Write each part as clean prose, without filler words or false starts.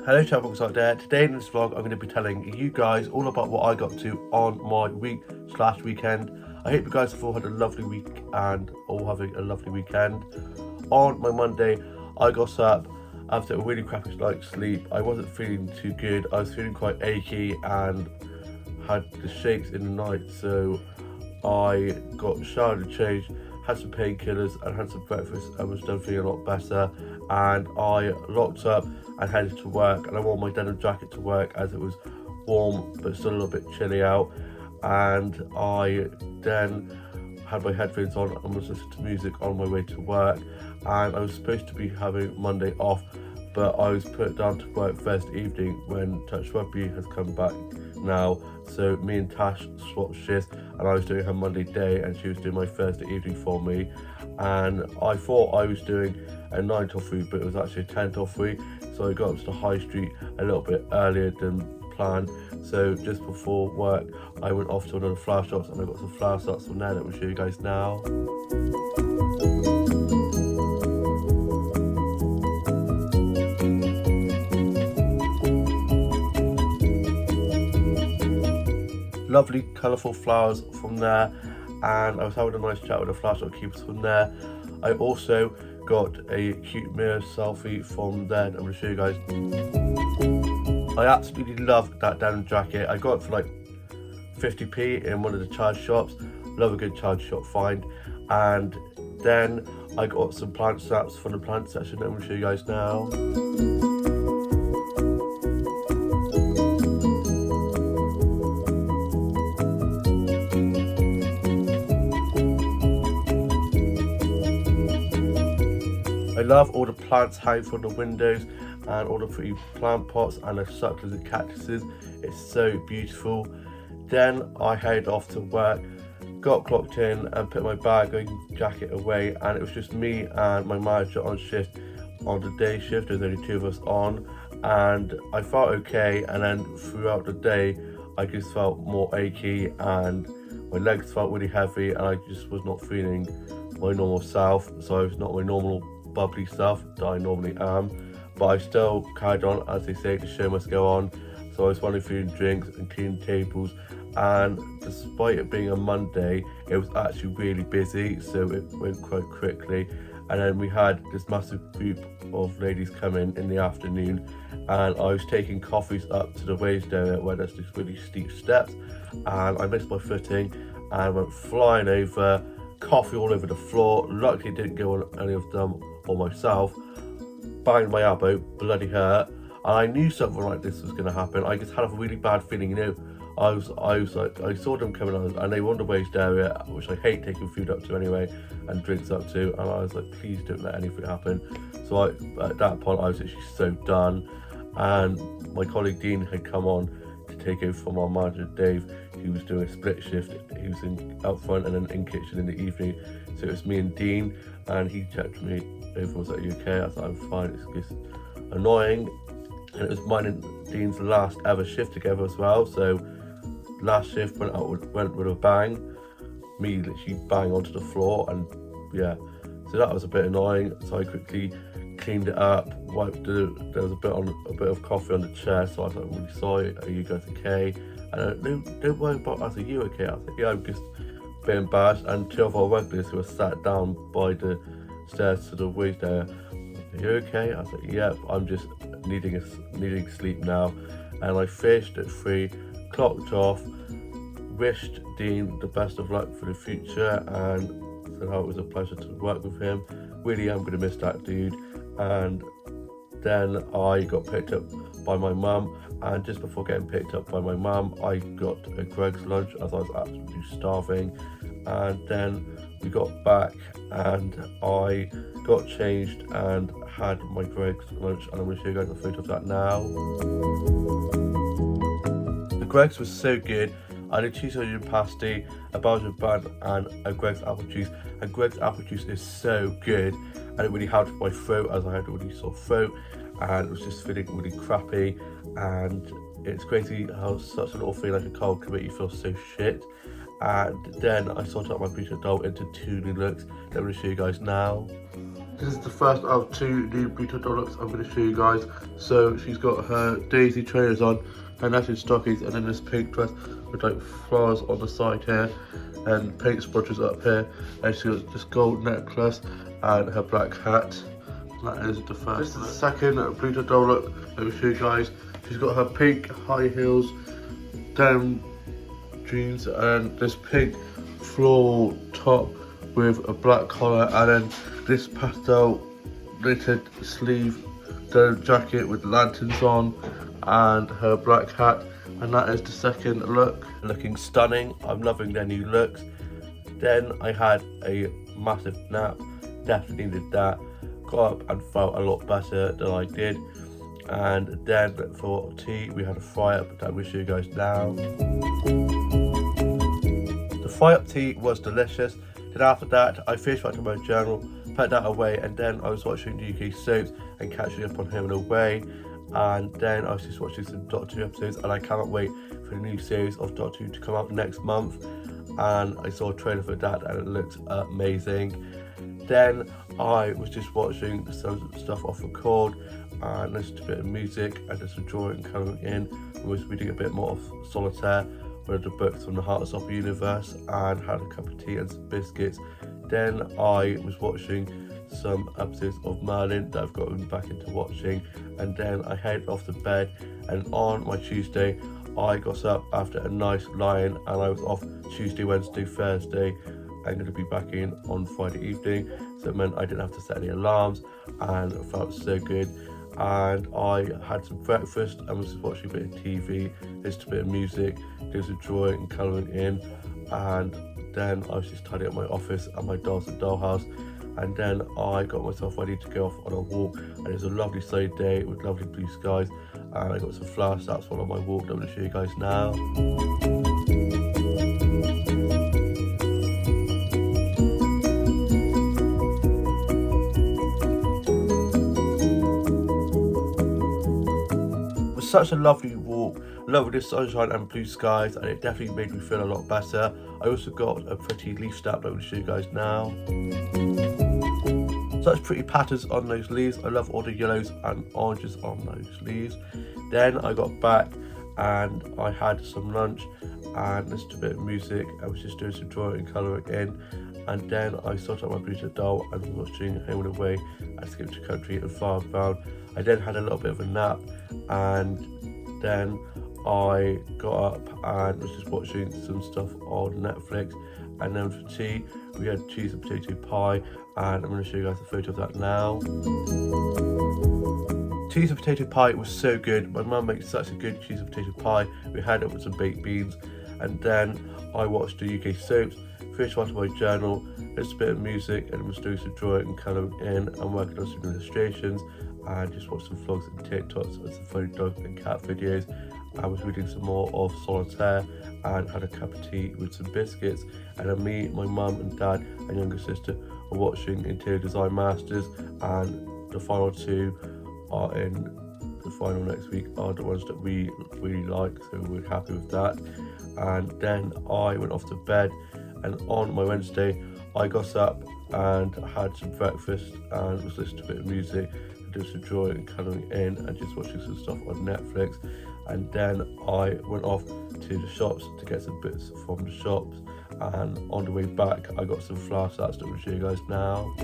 Hello chatbox out there. Today in this vlog I'm going to be telling you guys all about what I got to on my weekend. I hope you guys have all had a lovely week and all having a lovely weekend. On my Monday I got up after a really crappy night's sleep. I wasn't feeling too good. I was feeling quite achy and had the shakes in the night, so I got showered and changed, had some painkillers and had some breakfast and was done feeling a lot better. And I locked up and headed to work, and I wore my denim jacket to work as it was warm but still a little bit chilly out. And I then had my headphones on and was listening to music on my way to work. And I was supposed to be having Monday off, but I was put down to work Thursday evening when Touch Rugby has come back now. So me and Tash swapped shifts, and I was doing her Monday day and she was doing my Thursday evening for me. And I thought I was doing a 9 till 3, but it was actually a 10 till 3. So I got up to the high street a little bit earlier than planned. So just before work, I went off to another flower shops and I got some flower shots from there that we'll show you guys now. Lovely colourful flowers from there, and I was having a nice chat with the flower shop keepers from there. I also got a cute mirror selfie from there that I'm going to show you guys. I absolutely love that denim jacket. I got it for like 50p in one of the charge shops. Love a good charge shop find. And then I got some plant snaps from the plant section that I'm going to show you guys now. I love all the plants hanging from the windows and all the pretty plant pots and the succulents and cactuses. It's so beautiful. Then I headed off to work, got clocked in and put my bag and jacket away, and it was just me and my manager on shift on the day shift. There's only 2 of us on, and I felt okay. And then throughout the day I just felt more achy and my legs felt really heavy, and I just was not feeling my normal self. So I was not my normal bubbly self that I normally am, but I still carried on. As they say, the show must go on. So I was running food and drinks and cleaning tables, and despite it being a Monday, it was actually really busy, so it went quite quickly. And then we had this massive group of ladies come in the afternoon, and I was taking coffees up to the waist area where there's these really steep steps, and I missed my footing and went flying over, coffee all over the floor. Luckily it didn't go on any of them or myself. Banged my elbow, bloody hurt, and I knew something like this was going to happen. I just had a really bad feeling, you know. I was like, I saw them coming on, and they were on the waist area, which I hate taking food up to anyway and drinks up to, and I was like, please don't let anything happen. So at that point I was actually so done, and my colleague Dean had come on to take over from our manager Dave. He was doing a split shift. He was out front and then in kitchen in the evening. So it was me and Dean, and he checked me over, was like, you okay? I thought, I'm fine. It's just annoying. And it was mine and Dean's last ever shift together as well. So last shift went with a bang. Me literally bang onto the floor, and yeah, so that was a bit annoying. So I quickly cleaned it up, wiped there was a bit of coffee on the chair, so I was like, I'm really sorry, are you guys okay? And no, don't worry about us, are you okay? I was like, yeah, I'm just a bit embarrassed. And 2 of our regulars who were sat down by the stairs to the waist area, are you okay? I was like, yep, I'm just needing sleep now. And I finished at 3, clocked off, wished Dean the best of luck for the future, and said how it was a pleasure to work with him. Really am going to miss that dude. And then I got picked up by my mum, and just before getting picked up by my mum, I got a Greg's lunch as I was absolutely starving. And then we got back and I got changed and had my Greg's lunch, and I'm going to show you guys a photo of that now. The Greg's was so good. I had a cheese onion pasty, a Belgian bun, and a Greg's apple juice. And Greg's apple juice is so good, and it really helped my throat as I had a really sore throat, and it was just feeling really crappy. And it's crazy how such a little thing like a cold can make you feel so shit. And then I sorted out my beautiful doll into 2 new looks that I'm going to show you guys now. This is the first of 2 new Bruto doll looks I'm going to show you guys. So she's got her Daisy trainers on, her netted stockings, and then this pink dress with like flowers on the side here and pink splotches up here, and she's got this gold necklace and her black hat. That is the first. This is the second Bruto doll look. Let me show you guys. She's got her pink high heels, denim jeans, and this pink floral top with a black collar, and then this pastel knitted sleeve denim jacket with lanterns on, and her black hat. And that is the second look. Looking stunning. I'm loving their new looks. Then I had a massive nap. Definitely needed that. Got up and felt a lot better than I did. And then for tea we had a fry up that I will show you guys now. The fry up tea was delicious. Then after that I finished writing my journal, put that away, and then I was watching the UK soaps and catching up on Home and Away. And then I was just watching some Doctor Who episodes, and I cannot wait for the new series of Doctor Who to come out next month. And I saw a trailer for that and it looks amazing. Then I was just watching some stuff off record and listening to a bit of music and just enjoying coming in. I was reading a bit more of Solitaire, one of the books from the Heartstopper universe, and had a cup of tea and some biscuits. Then I was watching some episodes of Merlin that I've gotten back into watching, and then I headed off to bed. And on my Tuesday I got up after a nice lie-in, and I was off Tuesday, Wednesday, Thursday. I'm going to be back in on Friday evening, so it meant I didn't have to set any alarms, and it felt so good. And I had some breakfast and was just watching a bit of TV, listening to a bit of music, doing some drawing and colouring in, and then I was just tidying up my office and my dolls and dollhouse. And then I got myself ready to go off on a walk, and it was a lovely sunny day with lovely blue skies, and I got some flower snaps while on my walk that I'm going to show you guys now. It was such a lovely walk, lovely sunshine and blue skies, and it definitely made me feel a lot better. I also got a pretty leaf snap that I'm going to show you guys now. Such pretty patterns on those leaves. I love all the yellows and oranges on those leaves. Then I got back and I had some lunch and listened to a bit of music. I was just doing some drawing and colouring in, and then I sorted out my Bruto doll and was watching Home and Away, Escape to Country and Farmbound. I then had a little bit of a nap, and then I got up and was just watching some stuff on Netflix. And then for tea we had cheese and potato pie, and I'm going to show you guys a photo of that now. Cheese and potato pie was so good. My mum makes such a good cheese and potato pie. We had it with some baked beans, and then I watched the UK soaps, finished writing my journal, listened to a bit of music, and was doing some drawing and colouring in and working on some illustrations, and just watched some vlogs and TikToks and some funny dog and cat videos. I was reading some more of Solitaire and had a cup of tea with some biscuits. And then me, my mum and dad and younger sister were watching Interior Design Masters, and the final 2 are in the final next week are the ones that we really like, so we're happy with that. And then I went off to bed, and on my Wednesday I got up and had some breakfast and was listening to a bit of music, doing some drawing and colouring in, and just watching some stuff on Netflix. And then I went off to the shops to get some bits from the shops, and on the way back I got some flower stats that we'll show you guys now.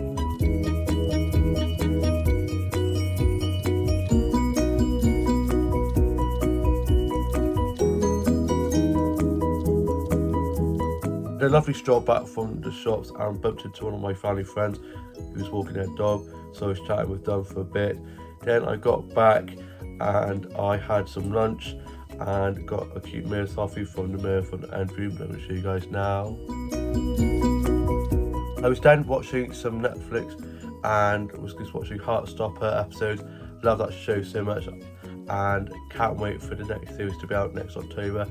A lovely stroll back from the shops and bumped into one of my family friends who was walking their dog, so I was chatting with them for a bit. Then I got back and I had some lunch and got a cute mirror selfie from the mirror from the end room that I'm going to show you guys now. I was then watching some Netflix and was just watching Heartstopper episodes. Love that show so much and can't wait for the next series to be out next October.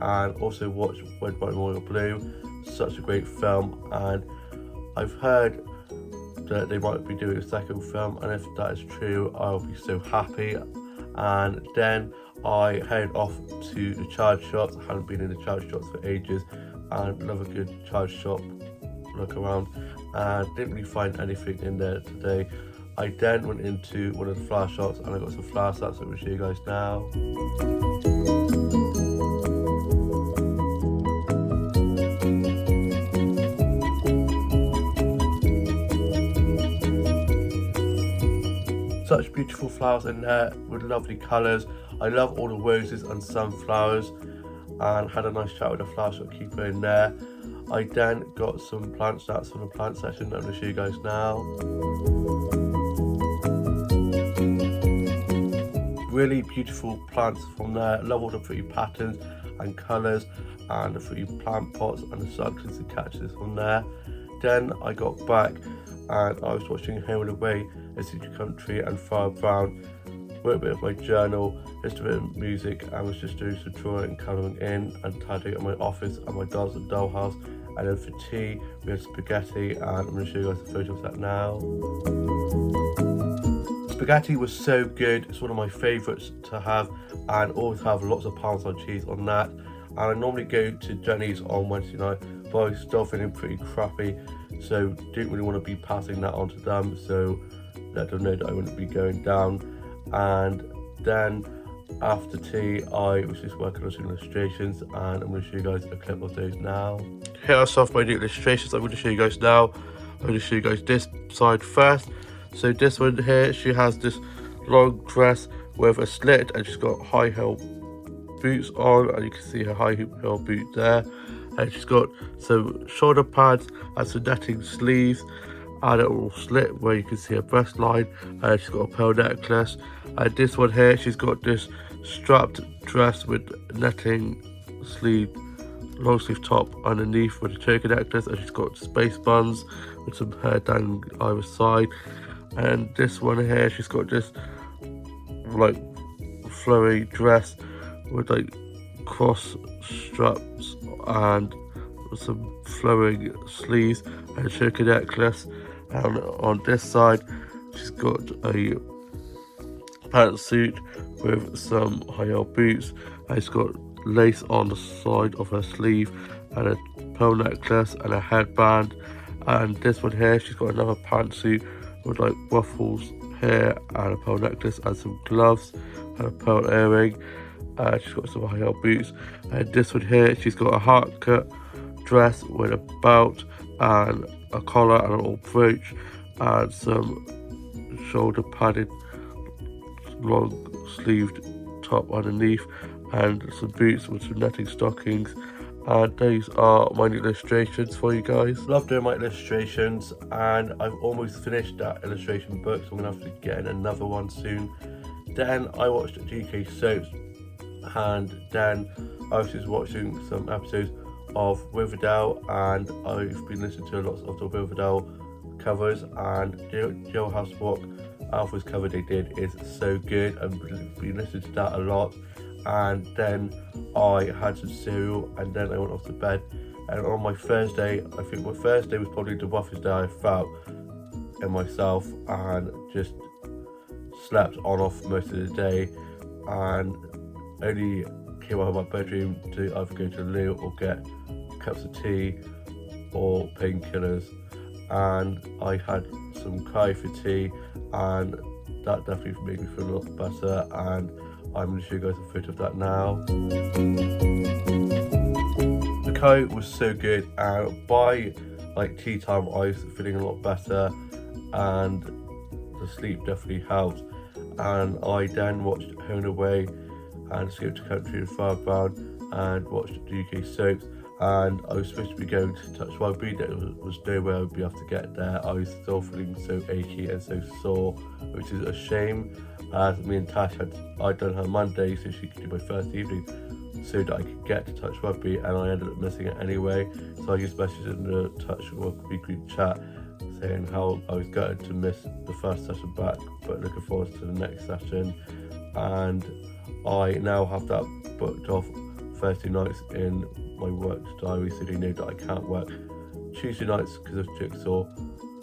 And also watched Red, White, Royal Blue, such a great film, and I've heard that they might be doing a second film, and if that is true I'll be so happy. And then I headed off to the charge shops. I hadn't been in the charge shops for ages and love a good charge shop look around. and didn't really find anything in there today. I then went into one of the flower shops and I got some flower sets that I'm going to show you guys now. Such beautiful flowers in there with lovely colours. I love all the roses and sunflowers, and had a nice chat with the flower shop keeper in there. I then got some plant stats from the plant section that I'm going to show you guys now. Really beautiful plants from there. Love all the pretty patterns and colours and the pretty plant pots and the succulents and cactuses from there. Then I got back and I was watching Home and Away, A Secret Country and Far Brown. Wrote a bit of my journal, just a bit of music, and was just doing some drawing and colouring in and tidying up my office and my dolls and dollhouse. And then for tea we had spaghetti, and I'm going to show you guys a photo of that now. Spaghetti was so good. It's one of my favourites to have, and always have lots of Parmesan cheese on that. And I normally go to Jenny's on Wednesday night, but I was still feeling pretty crappy, so didn't really want to be passing that on to them, so let them know that I wouldn't be going down. And then after tea I was just working on some illustrations, and I'm going to show you guys a clip of those now. Here are some of my new illustrations I'm going to show you guys now. I'm going to show you guys this side first. So this one here, she has this long dress with a slit and she's got high heel boots on, and you can see her high heel boot there, and she's got some shoulder pads and some netting sleeves and a little slit where you can see her breast line, and she's got a pearl necklace. And this one here, she's got this strapped dress with netting sleeve, long sleeve top underneath with a choker necklace, and she's got space buns with some hair down either side. And this one here, she's got this like flowy dress with like cross straps and some flowing sleeves and a choker necklace. And on this side she's got a pantsuit with some high heel boots, and she's got lace on the side of her sleeve and a pearl necklace and a headband. And this one here, she's got another pantsuit with like ruffles here and a pearl necklace and some gloves and a pearl earring, and she's got some high heel boots. And this one here, she's got a heart cut dress with a belt and a collar and a little brooch and some shoulder padded long sleeved top underneath, and some boots with some netting stockings. And those are my illustrations for you guys. Love doing my illustrations, and I've almost finished that illustration book, so I'm gonna have to get in another one soon. Then I watched GK soaps, and then I was just watching some episodes of Riverdale, and I've been listening to lots of the Riverdale covers, and Jailhouse Rock Alpha's cover they did is so good. I've been listening to that a lot. And then I had some cereal, and then I went off to bed. And on my Thursday, I think my Thursday was probably the roughest day I felt in myself, and just slept on off most of the day, and only came out of my bedroom to either go to the loo or get cups of tea or painkillers. And I had some curry for tea, and that definitely made me feel a lot better, and I'm going to show you guys a photo of that now. The curry was so good, and by like tea time I was feeling a lot better, and the sleep definitely helped. And I then watched Home and Away and Escape Country and Far Brown, and watched UK soaps. And I was supposed to be going to touch rugby. There was no way I would be able to get there. I was still feeling so achy and so sore, which is a shame, as me and Tash I'd done her Monday so she could do my first evening so that I could get to touch rugby, and I ended up missing it anyway. So I just messaged in the touch rugby group chat saying how I was gutted to miss the first session back, but looking forward to the next session. And I now have that booked off Thursday nights in my work diary, so they know that I can't work Tuesday nights because of Jigsaw,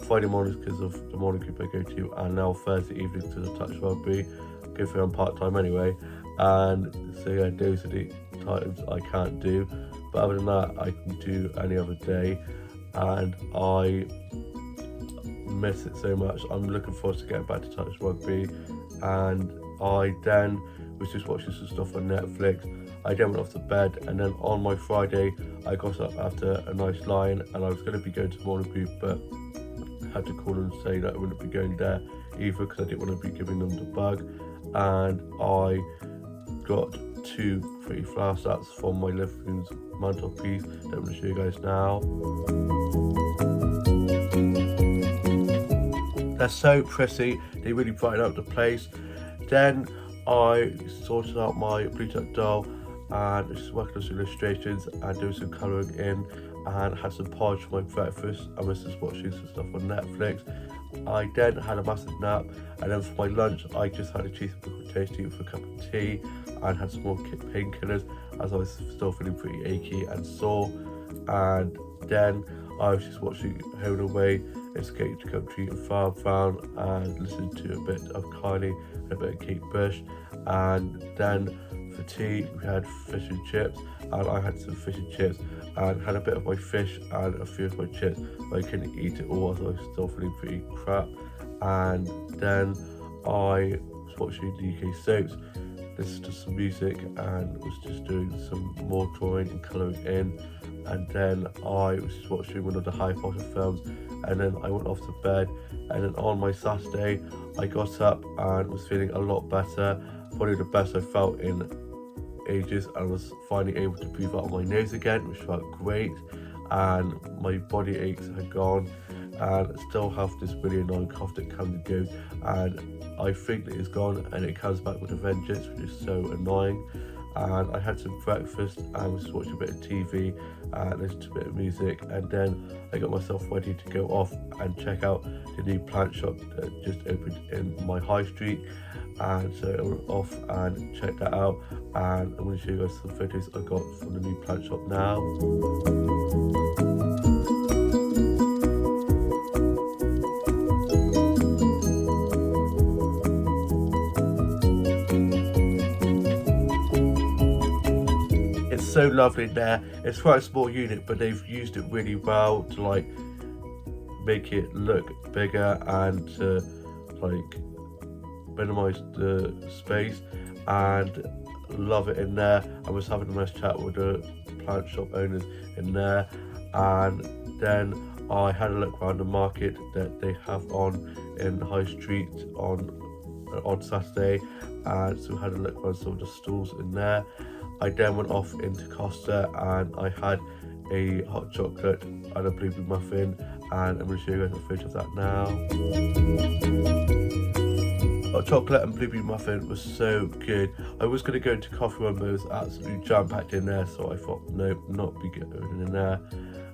Friday mornings because of the morning group I go to, and now Thursday evenings because of touch rugby. Go for I'm part-time anyway, and so yeah, those are the times I can't do. But other than that, I can do any other day. And I miss it so much. I'm looking forward to getting back to touch rugby. And I then was just watching some stuff on Netflix. I then went off to bed, and then on my Friday I got up after a nice line, and I was going to be going to Monaco, but I had to call and say that I wouldn't be going there either because I didn't want to be giving them the bug. And I got 2 pretty flower sets from my living room's mantelpiece that I'm going to show you guys now. They're so pretty, they really brighten up the place. Then I sorted out my Blue Tuck doll and just working on some illustrations and doing some colouring in, and had some porridge for my breakfast. I was just watching some stuff on Netflix. I then had a massive nap, and then for my lunch I just had a cheesy pickle tasty with a cup of tea and had some more painkillers as I was still feeling pretty achy and sore. And then I was just watching Home and Away, Escape to Country and Farm Brown, and listening to a bit of Kylie and a bit of Kate Bush. And then for tea we had fish and chips, and I had some fish and chips and had a bit of my fish and a few of my chips, but I couldn't eat it all as I was still feeling pretty crap. And then I was watching the UK soaps, listened to some music, and was just doing some more drawing and colouring in. And then I was just watching one of the Harry Potter films, and then I went off to bed. And then on my Saturday I got up and was feeling a lot better, probably the best I felt in ages. I was finally able to breathe out of my nose again, which felt great, and my body aches had gone, and I still have this really annoying cough that comes and goes, and I think that it's gone and it comes back with a vengeance, which is so annoying. And I had some breakfast and was watching a bit of TV and listened to a bit of music, and then I got myself ready to go off and check out the new plant shop that just opened in my high street. And so I went off and checked that out, and I'm going to show you guys some photos I got from the new plant shop now. It's so lovely in there. It's quite a small unit, but they've used it really well to like make it look bigger and to like minimize the space, and love it in there. I was having a nice chat with the plant shop owners in there, and then I had a look around the market that they have on in High Street on Saturday, and so I had a look around some of the stalls in there. I then went off into Costa and I had a hot chocolate and a blueberry muffin, and I'm going to show you guys a photo of that now. Hot chocolate and blueberry muffin was so good. I was going to go into coffee one, but it was absolutely jam packed in there, so I thought nope, not be going in there,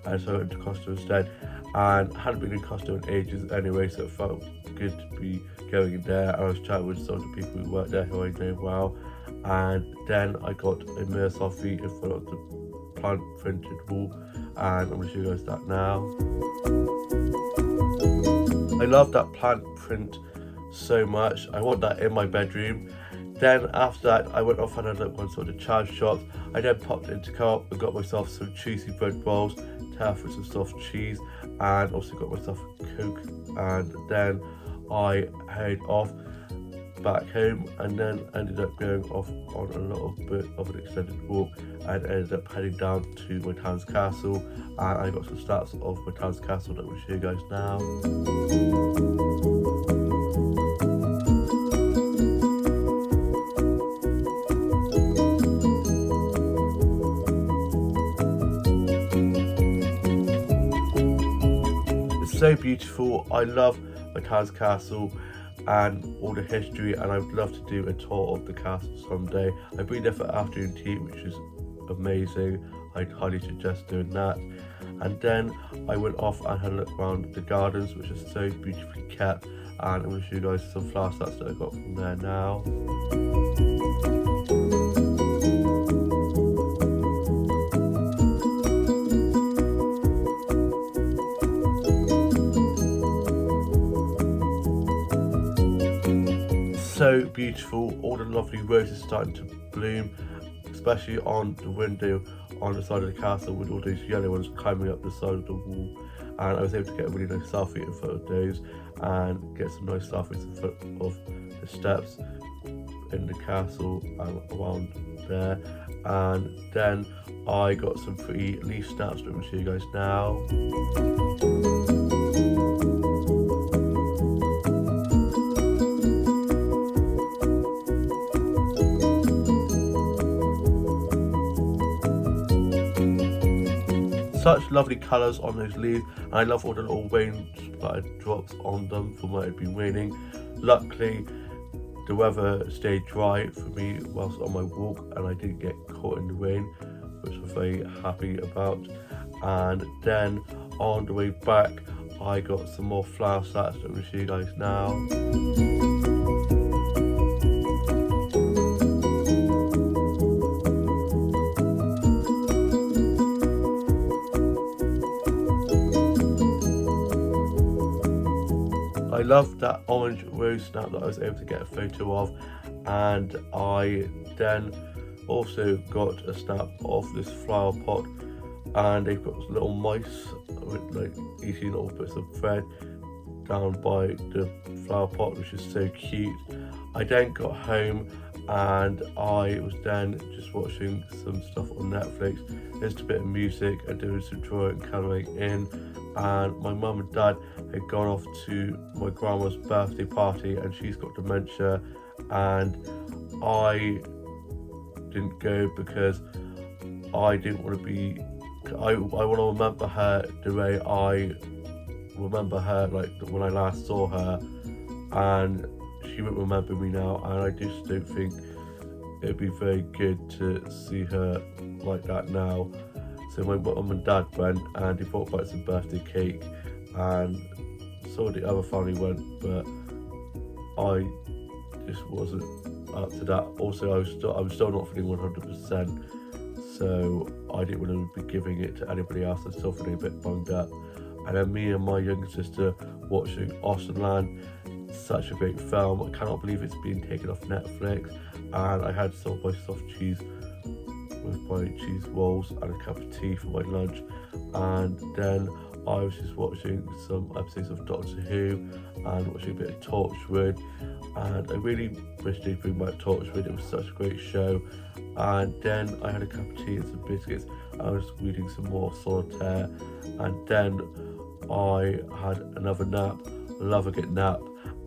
and so I went to Costa instead. And I hadn't been in Costa in ages anyway, so it felt good to be going in there. I was chatting with some of the people who work there who I know well, and then I got a Murphy in front of the plant printed wall, and I'm going to show you guys that now. I love that plant print so much. I want that in my bedroom. Then after that I went off and had a look on sort of charge shops. I then popped into Co-op and got myself some cheesy bread rolls, tough with some soft cheese, and also got myself a Coke. And then I headed off back home, and then ended up going off on a little bit of an extended walk, and ended up heading down to my town's castle, and I got some stats of my town's castle that we'll show you guys now. So beautiful. I love my town's castle and all the history, and I would love to do a tour of the castle someday. I've been there for afternoon tea, which is amazing. I'd highly suggest doing that. And then I went off and had a look around the gardens, which are so beautifully kept, and I'm going to show you guys some flower sets that I got from there now. So beautiful, all the lovely roses starting to bloom, especially on the window on the side of the castle with all those yellow ones climbing up the side of the wall. and I was able to get a really nice selfie in front of those and get some nice selfies in front of the steps in the castle and around there. And then I got some pretty leaf snaps that I'm going to show you guys now. Such lovely colours on those leaves, and I love all the little rain splattered drops on them from where it had been raining. Luckily the weather stayed dry for me whilst on my walk, and I didn't get caught in the rain, which I'm very happy about. And then on the way back I got some more flower sets that I'm going to show you guys now. I love that orange rose snap that I was able to get a photo of, and I then also got a snap of this flower pot, and they've got little mice with like eating little bits of bread down by the flower pot, which is so cute. I then got home and I was then just watching some stuff on Netflix, listened to a bit of music and doing some drawing and colouring in. And my mum and dad had gone off to my grandma's birthday party, and she's got dementia, and I didn't go because I didn't want to be, I want to remember her the way I remember her, like when I last saw her, and she won't remember me now, and I just don't think it'd be very good to see her like that now. So my mum and dad went, and they brought back some birthday cake, and some of the other family went, but I just wasn't up to that. Also, I was still not feeling 100%, so I didn't want to be giving it to anybody else. I was still feeling a bit bummed up. And then me and my younger sister watching Austenland, such a great film. I cannot believe it's being taken off Netflix. And I had some of my soft cheese with my cheese rolls and a cup of tea for my lunch. And then I was just watching some episodes of Doctor Who and watching a bit of Torchwood, and I really wish they'd bring back Torchwood. It was such a great show. And then I had a cup of tea and some biscuits. I was reading some more Solitaire, and then I had another nap, love a good nap.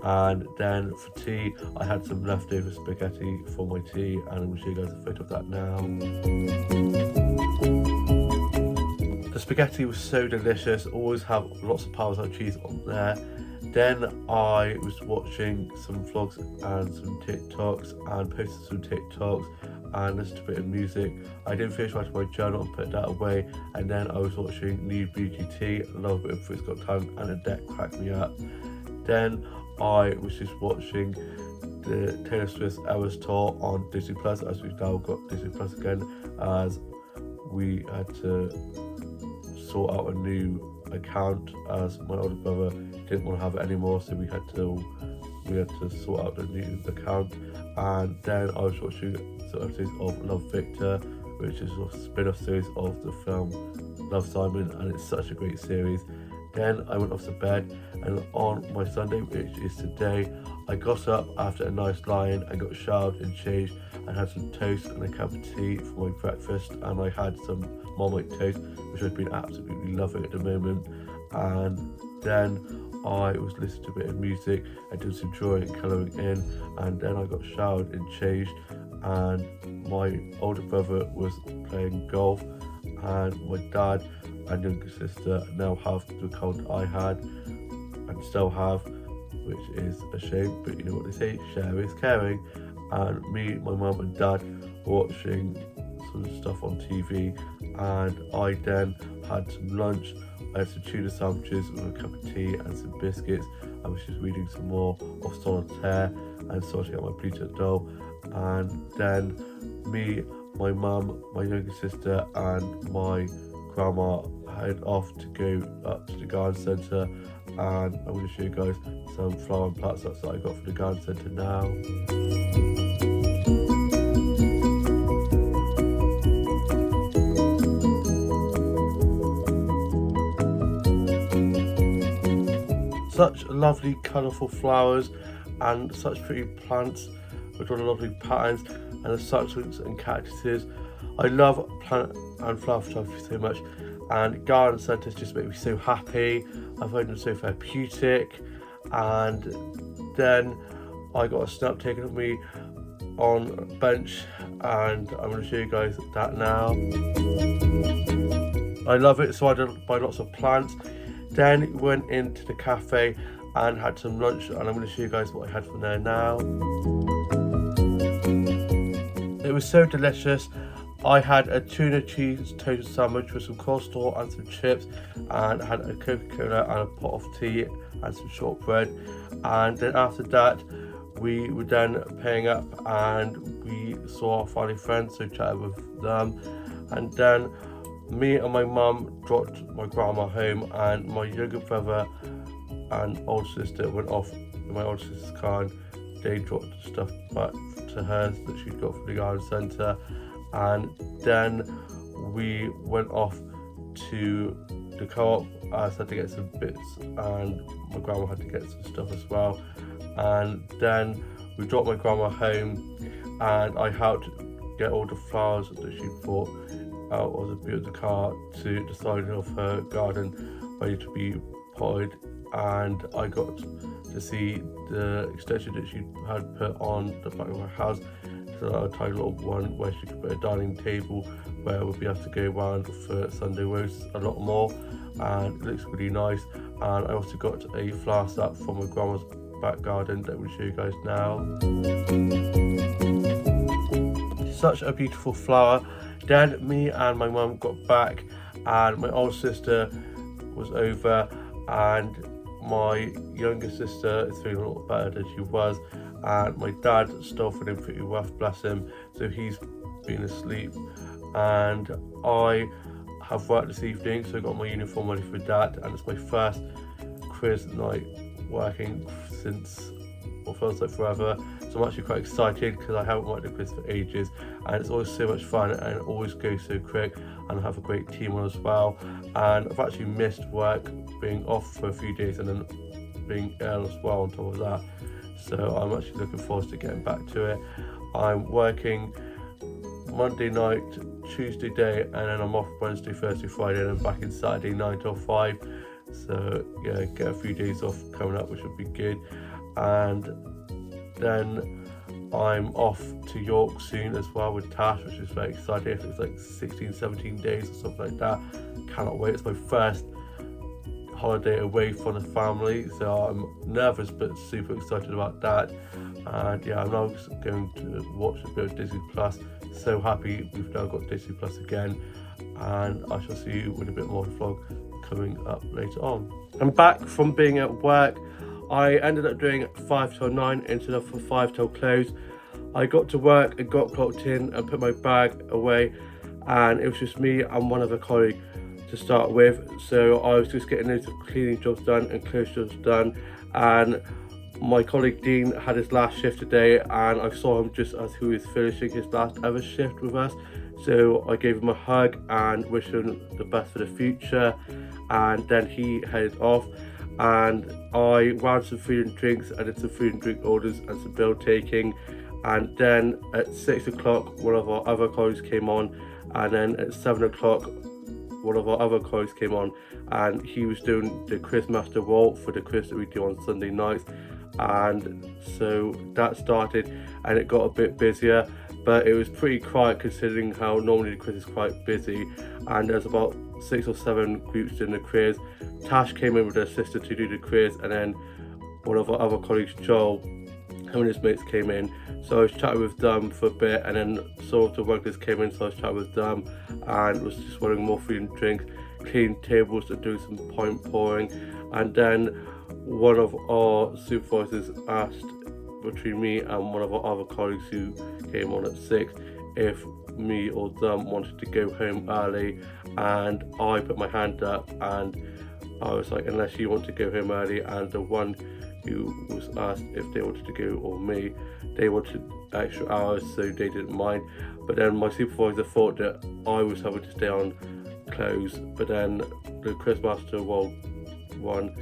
And then for tea, I had some leftover spaghetti for my tea, and I'm going to show you guys a photo of that now. The spaghetti was so delicious, always have lots of Parmesan cheese on there. Then I was watching some vlogs and some TikToks, and posted some TikToks and listened to a bit of music. I didn't finish writing my journal and put that away, and then I was watching New Beauty Tea, love a bit of Fruit's Got Tongue, and a deck cracked me up. Then I was just watching the Taylor Swift Eras tour on Disney Plus, as we've now got Disney Plus again, as we had to sort out a new account as my older brother didn't want to have it anymore, so we had to sort out the new account. And then I was watching some episodes of Love Victor, which is a spin-off series of the film Love Simon, and it's such a great series. Then I went off to bed, and on my Sunday, which is today, I got up after a nice lie-in and got showered and changed and had some toast and a cup of tea for my breakfast, and I had some Marmite toast, which I've been absolutely loving at the moment. And then I was listening to a bit of music and doing some drawing and colouring in, and then I got showered and changed, and my older brother was playing golf, and my dad and younger sister now have the cold I had and still have, which is a shame, but you know what they say, share is caring. And me, my mum and dad were watching some stuff on TV, and I then had some lunch. I had some tuna sandwiches with a cup of tea and some biscuits. I was just reading some more of Solitaire and sorting out my Pluto doll. And then me, my mum, my younger sister and my grandma head off to go up to the garden centre, and I'm going to show you guys some flower and plants that I got from the garden centre now. such lovely colourful flowers and such pretty plants with all the lovely patterns, and the succulents and cactuses. I love plant and flower photography so much, and garden centres just make me so happy. I find them so therapeutic. And then I got a snap taken of me on a bench, and I'm going to show you guys that now. I love it, so I did buy lots of plants. Then went into the cafe and had some lunch, and I'm going to show you guys what I had from there now. It was so delicious. I had a tuna cheese toast sandwich with some Costa and some chips, and had a Coca-Cola and a pot of tea and some shortbread. And then after that, we were then paying up, and we saw our family friends, so chatted with them. And then me and my mum dropped my grandma home, and my younger brother and older sister went off in my older sister's car, and they dropped stuff back to her that she'd got from the garden centre. And then we went off to the co-op. I had to get some bits, and my grandma had to get some stuff as well. And then we dropped my grandma home, and I helped get all the flowers that she bought out of the boot of the car to the side of her garden, ready to be potted. And I got to see the extension that she had put on the back of her house. So a tiny little one where she could put a dining table where we'll be able to go around for Sunday roasts a lot more, and it looks really nice. And I also got a flower set from my grandma's back garden that we'll show you guys now. Such a beautiful flower. Then me and my mum got back, and my older sister was over, and my younger sister is feeling a lot better than she was, and my dad still feeling pretty rough, bless him, so he's been asleep. And I have work this evening, so I got my uniform ready for that, and it's my first quiz night working since what feels like forever. So I'm actually quite excited because I haven't worked a quiz for ages, and it's always so much fun, and it always goes so quick, and I have a great team on as well. And I've actually missed work, being off for a few days and then being ill as well on top of that. So I'm actually looking forward to getting back to it. I'm working Monday night, Tuesday day, and then I'm off Wednesday, Thursday, Friday, and I'm back in Saturday 9 till 5. So yeah, get a few days off coming up, which would be good. And then I'm off to York soon as well with Tash, which is very exciting. I think it's like 16, 17 days or something like that. Cannot wait. It's my first holiday away from the family, so I'm nervous but super excited about that. And yeah, I'm now just going to watch a bit of Disney Plus. So happy we've now got Disney Plus again, and I shall see you with a bit more vlog coming up later on. I'm back from being at work. I ended up doing 5 till 9 instead of 5 till close. I got to work and got clocked in and put my bag away, and it was just me and one other colleague to start with. So I was just getting loads of cleaning jobs done and close jobs done, and my colleague Dean had his last shift today, and I saw him just as he was finishing his last ever shift with us. So I gave him a hug and wished him the best for the future, and then he headed off, and I wound some food and drinks and did some food and drink orders and some bill taking. And then at 6 o'clock one of our other colleagues came on, and then at 7 o'clock one of our other colleagues came on, and he was doing the quiz master role for the quiz that we do on Sunday nights. And so that started, and it got a bit busier, but it was pretty quiet considering how normally the quiz is quite busy. And there's about 6 or 7 groups doing the quiz. Tash came in with her sister to do the quiz, and then one of our other colleagues, Joel, him and his mates came in. So I was chatting with them for a bit, and then some of the workers came in, so I was chatting with them and was just wanting more food and drinks, clean tables and doing some point pouring. And then one of our supervisors asked between me and one of our other colleagues who came on at 6 if me or them wanted to go home early, and I put my hand up and I was like, unless you want to go home early. And the one who was asked if they wanted to go, or me, they wanted extra hours, so they didn't mind. But then my supervisor thought that I was having to stay on close, but then the quizmaster one,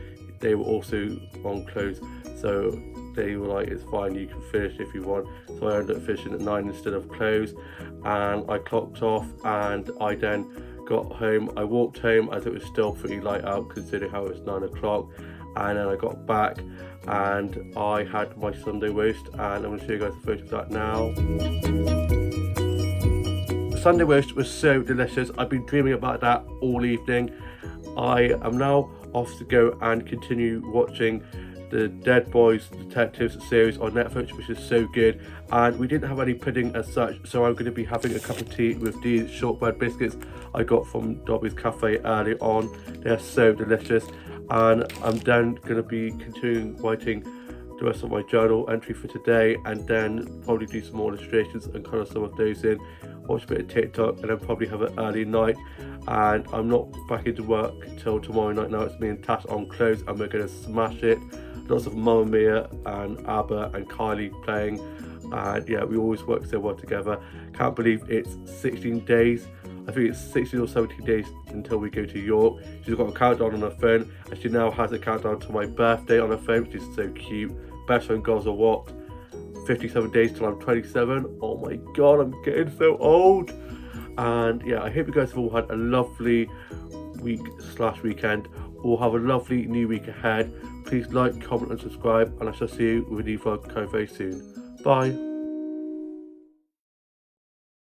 they were also on close, so they were like, it's fine, you can finish if you want. So I ended up finishing at 9 instead of close, and I clocked off, and I then got home. I walked home as it was still pretty light out considering how it was 9 o'clock, and then I got back and I had my Sunday roast, and I'm going to show you guys a photo of that now. The Sunday roast was so delicious. I've been dreaming about that all evening. I am now off to go and continue watching the Dead Boys Detectives series on Netflix, which is so good. And we didn't have any pudding as such, so I'm going to be having a cup of tea with these shortbread biscuits I got from Dobby's Cafe early on. They're so delicious, and I'm then going to be continuing writing the rest of my journal entry for today, and then probably do some more illustrations and colour some of those in, watch a bit of TikTok, and then probably have an early night. And I'm not back into work until tomorrow night. Now it's me and Tash on close, and we're going to smash it. Lots of Mamma Mia and ABBA and Kylie playing, and yeah, we always work so well together. Can't believe it's 16 days. I think it's 16 or 17 days until we go to York. She's got a countdown on her phone, and she now has a countdown to my birthday on her phone, which is so cute. Best friend girls are what? 57 days till I'm 27. Oh my god, I'm getting so old. And yeah, I hope you guys have all had a lovely week/weekend, or have a lovely new week ahead. Please like, comment and subscribe, and I shall see you with a new vlog very soon. Bye.